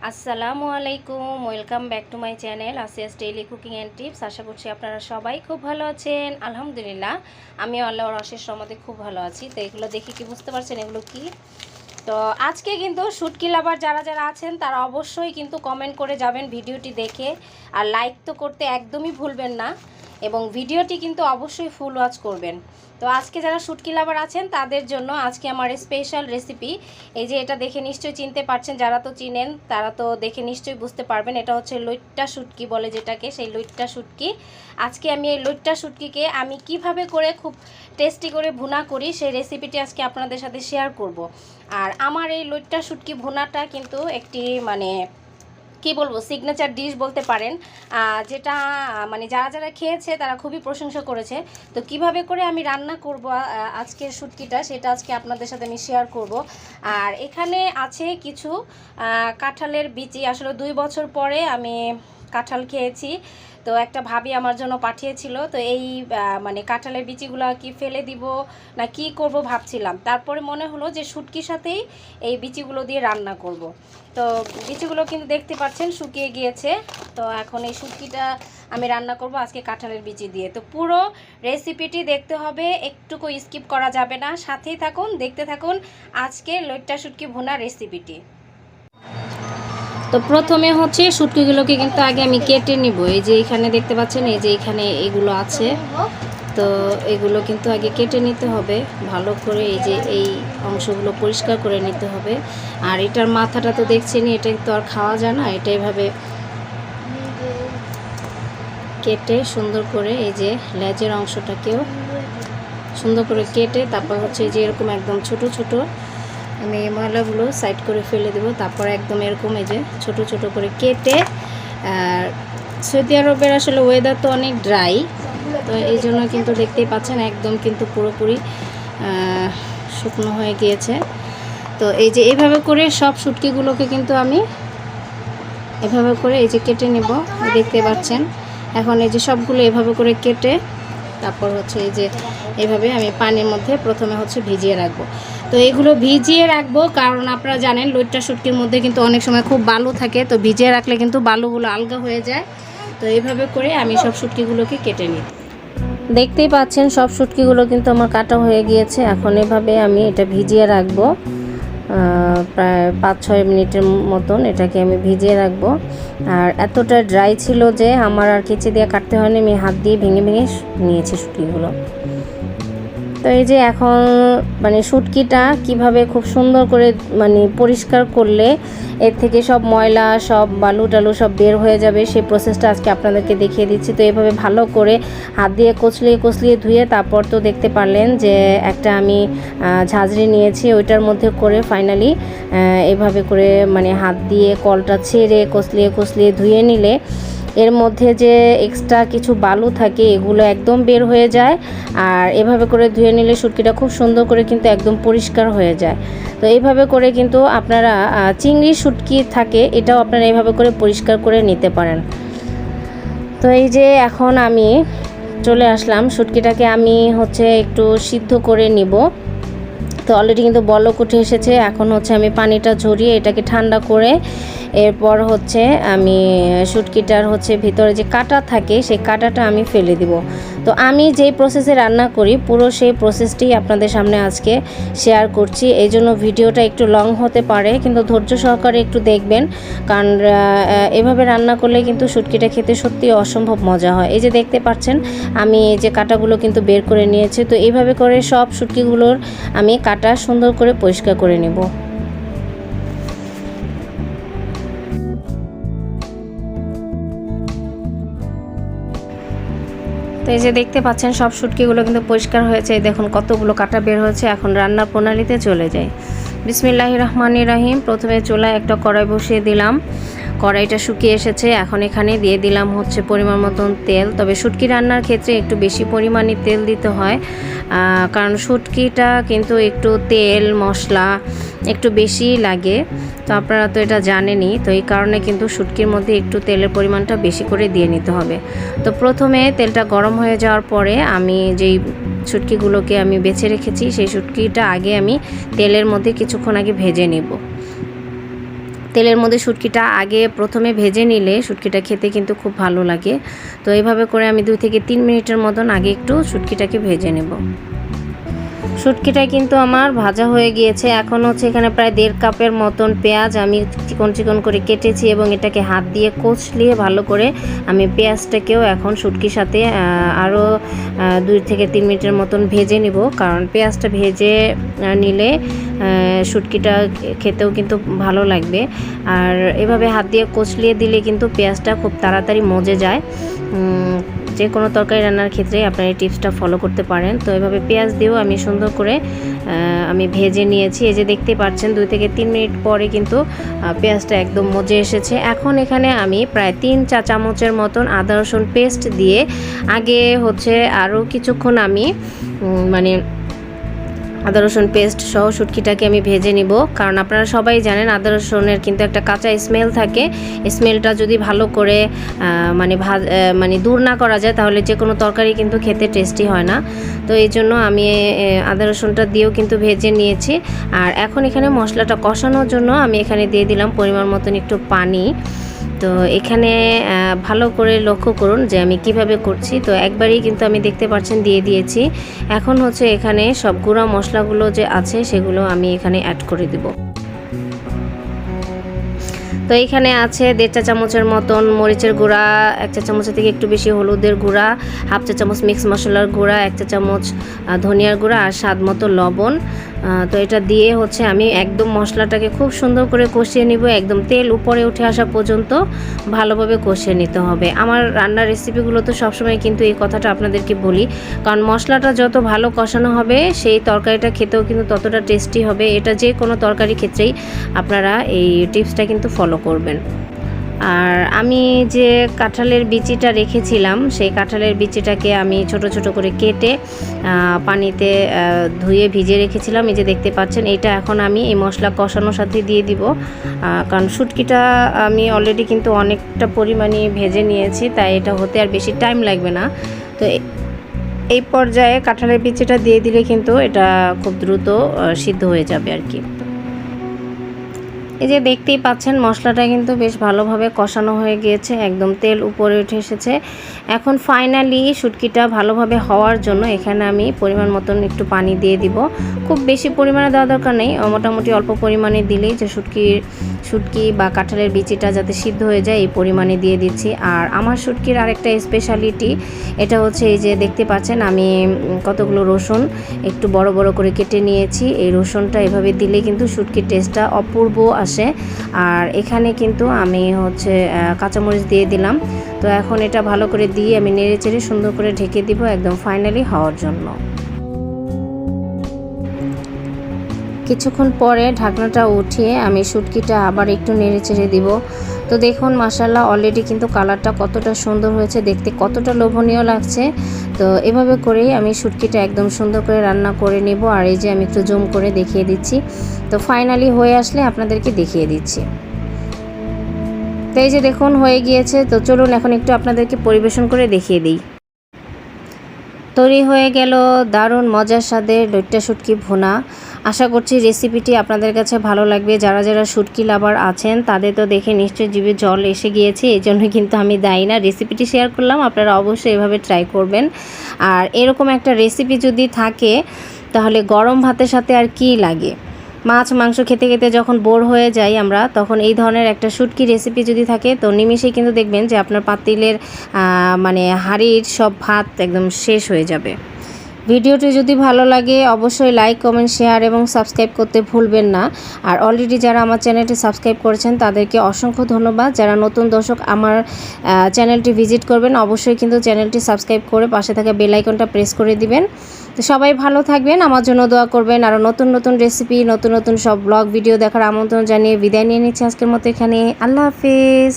আসসালামু আলাইকুম, welcome back to my channel Asiya's daily cooking and tips. আশা করছি আপনারা সবাই খুব ভালো আছেন। আলহামদুলিল্লাহ, আমি আল্লাহর অশেষ রহমতে খুব ভালো আছি। তো এগুলো দেখে কি বুঝতে পারছেন এগুলো কি? তো আজকে কিন্তু শুটকি লাভার যারা যারা আছেন তারা অবশ্যই কিন্তু কমেন্ট করে যাবেন ভিডিওটি দেখে, আর লাইক তো করতে একদমই ভুলবেন না, এবং ভিডিওটি কিন্তু অবশ্যই ফুল ওয়াচ করবেন। তো আজকে যারা শুটকি লাভার আছেন তাদের জন্য আজকে আমার স্পেশাল রেসিপি। এই যে এটা দেখে নিশ্চয়ই চিনতে পারছেন, যারা তো চিনেন তারা তো দেখে নিশ্চয়ই বুঝতে পারবেন। এটা হচ্ছে লইট্টা শুটকি বলে যেটাকে, সেই লইট্টা শুটকি। আজকে আমি এই লইট্টা শুটকিকে আমি কিভাবে করে খুব টেস্টি করে ভুনা করি সেই রেসিপিটি আজকে আপনাদের সাথে শেয়ার করব। আর আমার এই লইট্টা শুটকি ভুনাটা কিন্তু একটি কি বলবো সিগনেচার ডিশ বলতে পারেন, যেটা যারা যারা খেয়েছে তারা খুবই প্রশংসা করেছে। তো কিভাবে করে আমি রান্না করব আজকের শুটকিটা, সেটা আজকে আপনাদের সাথে আমি শেয়ার করব। আর এখানে আছে কিছু কাঁঠালের বিচি। আসলে 2 বছর পরে আমি কাঁঠাল খেয়েছি। তো একটা ভাবি আমার জন্য পাঠিয়েছিল। তো এই কাঁঠালের বিচিগুলো কি ফেলে দিব না কি করব ভাবছিলাম, তারপরে মনে হলো যে শুটকির সাথেই এই বিচিগুলো দিয়ে রান্না করব। তো বিচিগুলো কিন্তু দেখতে পাচ্ছেন শুকিয়ে গিয়েছে। তো এখন এই শুটকিটা আমি রান্না করব আজকে কাঁঠালের বিচি দিয়ে। তো পুরো রেসিপিটি দেখতে হবে, একটুকু স্কিপ করা যাবে না। সাথেই থাকুন, দেখতে থাকুন আজকের লইট্টা শুটকি ভুনা রেসিপিটি। তো প্রথমে হচ্ছে শুটকিগুলোকে কিন্তু আগে আমি কেটে নিব। এই যে এখানে দেখতে পাচ্ছেন, এই যে এখানে এগুলো আছে, তো এগুলো কিন্তু আগে কেটে নিতে হবে ভালো করে। এই যে এই অংশগুলো পরিষ্কার করে নিতে হবে। আর এটার মাথাটা তো দেখছেনই, এটা তো আর খাওয়া যায় না। এটা এভাবে কেটে সুন্দর করে এই যে লেজের অংশটাকেও সুন্দর করে কেটে তারপর হচ্ছে যে এরকম একদম ছোট ছোট আমি এই ময়লাগুলো সাইড করে ফেলে দেবো। তারপর একদম এরকম এই যে ছোট ছোট করে কেটে, আর সৌদি আরবের আসলে ওয়েদার তো অনেক ড্রাই, তো এই জন্য কিন্তু দেখতেই পাচ্ছেন একদম কিন্তু পুরোপুরি শুকনো হয়ে গিয়েছে। তো এই যে এইভাবে করে সব শুটকিগুলোকে কিন্তু আমি এভাবে করে এই যে কেটে নেব, দেখতে পাচ্ছেন। এখন এই যে সবগুলো এভাবে করে কেটে তারপর হচ্ছে এই যে এভাবে আমি পানির মধ্যে প্রথমে হচ্ছে ভিজিয়ে রাখবো। তো এগুলো ভিজিয়ে রাখবো কারণ আপনারা জানেন লইট্টা শুটকির মধ্যে কিন্তু অনেক সময় খুব বালু থাকে, তো ভিজিয়ে রাখলে কিন্তু বালুগুলো আলগা হয়ে যায়। তো এইভাবে করে আমি সব শুটকিগুলোকে কেটে নিই। দেখতেই পাচ্ছেন সব শুটকিগুলো কিন্তু আমার কাটা হয়ে গিয়েছে। এখন এভাবে আমি এটা ভিজিয়ে রাখবো প্রায় 5-6 মিনিটের মতন এটাকে আমি ভিজিয়ে রাখবো। আর এতটা ড্রাই ছিল যে আমার আর কেচি দিয়ে কাটতে হয়নি, আমি হাত দিয়ে ভেঙে ভেঙে নিয়েছি শুটকিগুলো। তো এই যে এখন শুটকিটা কিভাবে খুব সুন্দর করে পরিষ্কার করলে এর থেকে সব ময়লা সব বালু টালু সব বের হয়ে যাবে, সেই প্রসেসটা আজকে আপনাদেরকে দেখিয়ে দিচ্ছি। তো এইভাবে ভালো করে হাত দিয়ে কচলিয়ে কচলিয়ে ধুয়ে তারপর তো দেখতে পারলেন যে একটা আমি ঝাঁঝরি নিয়েছি, ওইটার মধ্যে করে ফাইনালি এইভাবে করে হাত দিয়ে কলটা ছেড়ে কচলিয়ে কচলিয়ে ধুয়ে নিলে এর মধ্যে যে এক্সট্রা কিছু বালু থাকে এগুলো একদম বের হয়ে যায়। আর এভাবে করে ধুয়ে নিলে শুটকিটা খুব সুন্দর করে কিন্তু একদম পরিষ্কার হয়ে যায়। তো এইভাবে করে কিন্তু আপনারা চিংড়ি শুটকি থাকে এটাও আপনারা এইভাবে করে পরিষ্কার করে নিতে পারেন। তো এই যে এখন আমি চলে আসলাম, শুটকিটাকে আমি হচ্ছে একটু সিদ্ধ করে নিব। তো অলরেডি কিন্তু বলক উঠে এসেছে। এখন হচ্ছে আমি পানিটা ঝরিয়ে এটাকে ঠান্ডা করে এরপর হচ্ছে আমি শুটকিটার হচ্ছে ভিতরে যে কাঁটা থাকে সেই কাঁটাটা আমি ফেলে দিব। তো আমি যেই প্রসেসে রান্না করি পুরো সেই প্রসেসটি আপনাদের সামনে আজকে শেয়ার করছি। এই জন্য ভিডিওটা একটু লং হতে পারে, কিন্তু ধৈর্য সহকারে একটু দেখবেন, কারণ এভাবে রান্না করলে কিন্তু শুটকিটা খেতে সত্যি অসম্ভব মজা হয়। এই যে দেখতে পাচ্ছেন আমি এই যে কাঁটাগুলো কিন্তু বের করে নিয়েছি। তো এইভাবে করে সব শুটকিগুলোর আমি কাঁটা সুন্দর করে পরিষ্কার করে নেব। তো এই যে দেখতে পাচ্ছেন সব শুটকিগুলো কিন্তু পরিষ্কার হয়েছে। দেখুন কতগুলো কাঁটা বের হয়েছে। এখন রান্নার প্রণালীতে চলে যাই। বিসমিল্লাহির রহমানির রহিম। প্রথমে চুলায় একটা কড়াই বসিয়ে দিলাম, কড়াইটা শুকিয়ে এসেছে। এখন এখানে দিয়ে দিলাম হচ্ছে পরিমাণ মতন তেল। তবে শুটকি রান্নার ক্ষেত্রে একটু বেশি পরিমাণে তেল দিতে হয়, কারণ শুটকিটা কিন্তু একটু তেল মশলা একটু বেশি লাগে। তো আপনারা তো এটা জানেনই, তো এই কারণে কিন্তু শুটকির মধ্যে একটু তেলের পরিমাণটা বেশি করে দিয়ে নিতে হবে। তো প্রথমে তেলটা গরম হয়ে যাওয়ার পরে আমি যেই শুটকিগুলোকে আমি বেছে রেখেছি সেই শুটকিটা আগে আমি তেলের মধ্যে কিছুক্ষণ আগে ভেজে নিব। তেলের মধ্যে শুটকিটা আগে প্রথমে ভেজে নিলে শুটকিটা খেতে কিন্তু খুব ভালো লাগে। তো এইভাবে করে আমি 2 থেকে 3 মিনিটের মতন আগে একটু শুটকিটাকে ভেজে নেব। শুটকিটা কিন্তু আমার ভাজা হয়ে গিয়েছে। এখন হচ্ছে এখানে প্রায় 1.5 কাপের মতন পেঁয়াজ আমি চিকন চিকন করে কেটেছি এবং এটাকে হাত দিয়ে কচলিয়ে ভালো করে আমি পেঁয়াজটাকেও এখন শুটকির সাথে আরও 2 থেকে 3 মিনিটের মতন ভেজে নিব, কারণ পেঁয়াজটা ভেজে নিলে শুটকিটা খেতেও কিন্তু ভালো লাগবে। আর এভাবে হাত দিয়ে কচলিয়ে দিলে কিন্তু পেঁয়াজটা খুব তাড়াতাড়ি মজে যায়। যে কোনো তরকারি রান্নার ক্ষেত্রে আপনারা এই টিপসটা ফলো করতে পারেন। তো এভাবে পেঁয়াজ দিয়েও আমি সুন্দর করে আমি ভেজে নিয়েছি। এই যে দেখতে পাচ্ছেন 2 থেকে 3 মিনিট পরে কিন্তু পেঁয়াজটা একদম মজে এসেছে। এখন এখানে আমি প্রায় 3 চা চামচের মতন আদা রসুন পেস্ট দিয়ে আগে হচ্ছে আরও কিছুক্ষণ আমি মানে আদা রসুন পেস্ট সহ শুটকিটাকে আমি ভেজে নিব, কারণ আপনারা সবাই জানেন আদা রসুনের কিন্তু একটা কাঁচা স্মেল থাকে। স্মেলটা যদি ভালো করে মানে দূর না করা যায় তাহলে যে কোনো তরকারি কিন্তু খেতে টেস্টি হয় না। তো এই জন্য আমি আদা রসুনটা দিয়েও কিন্তু ভেজে নিয়েছি। আর এখন এখানে মশলাটা কষানোর জন্য আমি এখানে দিয়ে দিলাম পরিমাণ মতন একটু পানি। তো এখানে ভালো করে লক্ষ্য করুন যে আমি কিভাবে করছি। তো একবারেই কিন্তু আমি দেখতে পাচ্ছেন দিয়ে দিয়েছি। এখন হচ্ছে এখানে সব গুঁড়া মশলাগুলো যে আছে সেগুলো আমি এখানে অ্যাড করে দিব। তো এখানে আছে 1.5 চা চামচের মতন মরিচের গুঁড়া, 1 চা চামচের থেকে একটু বেশি হলুদের গুঁড়া, 1/2 চা চামচ মিক্স মশলার গুঁড়া, 1 চা চামচ ধনিয়ার গুঁড়া আর স্বাদ মতো লবণ। তো এটা দিয়ে হচ্ছে আমি একদম মশলাটাকে খুব সুন্দর করে কষিয়ে নিব, একদম তেল উপরে উঠে আসা পর্যন্ত ভালোভাবে কষিয়ে নিতে হবে। আমার রান্নার রেসিপিগুলো তো সবসময় কিন্তু এই কথাটা আপনাদেরকে বলি, কারণ মশলাটা যত ভালো কষানো হবে সেই তরকারিটা খেতেও কিন্তু ততটা টেস্টি হবে। এটা যে কোনো তরকারি ক্ষেত্রেই আপনারা এই টিপসটা কিন্তু ফলো করবেন। আর আমি যে কাঁঠালের বিচিটা রেখেছিলাম সেই কাঁঠালের বিচিটাকে আমি ছোট ছোট করে কেটে পানিতে ধুয়ে ভিজিয়ে রেখেছিলাম। এই যে দেখতে পাচ্ছেন, এইটা এখন আমি এই মশলা কষানোর সাথে দিয়ে দিব, কারণ শুটকিটা আমি অলরেডি কিন্তু অনেকটা পরিমাণে ভেজে নিয়েছি, তাই এটা হতে আর বেশি টাইম লাগবে না। তো এই পর্যায়ে কাঁঠালের বিচিটা দিয়ে দিলে কিন্তু এটা খুব দ্রুত সিদ্ধ হয়ে যাবে আর কি। এই যে দেখতেই পাচ্ছেন মশলাটা কিন্তু বেশ ভালোভাবে কষানো হয়ে গিয়েছে, একদম তেল উপরে উঠে এসেছে। এখন ফাইনালি শুটকিটা ভালোভাবে হওয়ার জন্য এখানে আমি পরিমাণ মতন একটু পানি দিয়ে দিব। খুব বেশি পরিমাণে দেওয়া দরকার নেই, মোটামুটি অল্প পরিমাণে দিলেই যে শুটকি বা কাঁঠালের বিচিটা যাতে সিদ্ধ হয়ে যায় এই পরিমাণে দিয়ে দিচ্ছি। আর আমার শুটকির আরেকটা স্পেশালিটি এটা হচ্ছে, এই যে দেখতে পাচ্ছেন আমি কতগুলো রসুন একটু বড় বড় করে কেটে নিয়েছি। এই রসুনটা এভাবে দিলে কিন্তু শুটকির টেস্টটা অপূর্ব আসে। আর এখানে কিন্তু আমি হচ্ছে কাঁচামরিচ দিয়ে দিলাম। তো এখন এটা ভালো করে দিয়ে আমি নেড়ে চেড়ে সুন্দর করে ঢেকে দিব একদম ফাইনালি হওয়ার জন্য। কিছুক্ষণ পরে ঢাকনাটা উঠিয়ে আমি শুটকিটা আবার একটু নেড়ে চেড়ে দিব। তো দেখুন মাশাআল্লাহ অলরেডি কিন্তু কালারটা কতটা সুন্দর হয়েছে, দেখতে কতটা লোভনীয় লাগছে। তো এভাবে করেই আমি শুটকিটা একদম সুন্দর করে রান্না করে নেব। আর এই যে আমি একটু জুম করে দেখিয়ে দিচ্ছি। তো ফাইনালি হয়ে আসলে আপনাদেরকে দেখিয়ে দিচ্ছি। তো এই যে দেখুন হয়ে গিয়েছে। তো চলুন এখন একটু আপনাদেরকে পরিবেশন করে দেখিয়ে দিই। তৈরি হয়ে গেল দারুণ মজার স্বাদের লইট্টা শুটকি ভুনা। আশা করছি রেসিপিটি আপনাদের কাছে ভালো লাগবে। যারা যারা শুটকি লাভার আছেন তাদের তো দেখে নিশ্চয়ই জিভে জল এসে গিয়েছে, এই জন্য কিন্তু আমি দায়ী না, রেসিপিটি শেয়ার করলাম। আপনারা অবশ্যই এভাবে ট্রাই করবেন। আর এরকম একটা রেসিপি যদি থাকে তাহলে গরম ভাতের সাথে আর কি লাগে। মাছ মাংস খেতে খেতে যখন বোর হয়ে যাই আমরা, তখন এই ধরনের একটা শুটকি রেসিপি যদি থাকে তো নিমেষেই কিন্তু দেখবেন যে আপনার পাতিলের হাঁড়ির সব ভাত একদম শেষ হয়ে যাবে। ভিডিওটি যদি ভালো লাগে অবশ্যই লাইক কমেন্ট শেয়ার এবং সাবস্ক্রাইব করতে ভুলবেন না। আর অলরেডি যারা আমার চ্যানেলটি সাবস্ক্রাইব করেছেন তাদেরকে অসংখ্য ধন্যবাদ। যারা নতুন দর্শক আমার চ্যানেলটি ভিজিট করবেন অবশ্যই কিন্তু চ্যানেলটি সাবস্ক্রাইব করে পাশে থাকা বেল আইকনটা প্রেস করে দিবেন। তো সবাই ভালো থাকবেন, আমার জন্য দোয়া করবেন। আরও নতুন নতুন রেসিপি নতুন নতুন সব ব্লগ ভিডিও দেখার আমন্ত্রণ জানিয়ে বিদায় নিয়ে নিচ্ছি আজকের মতো এখানে। আল্লাহ হাফেজ।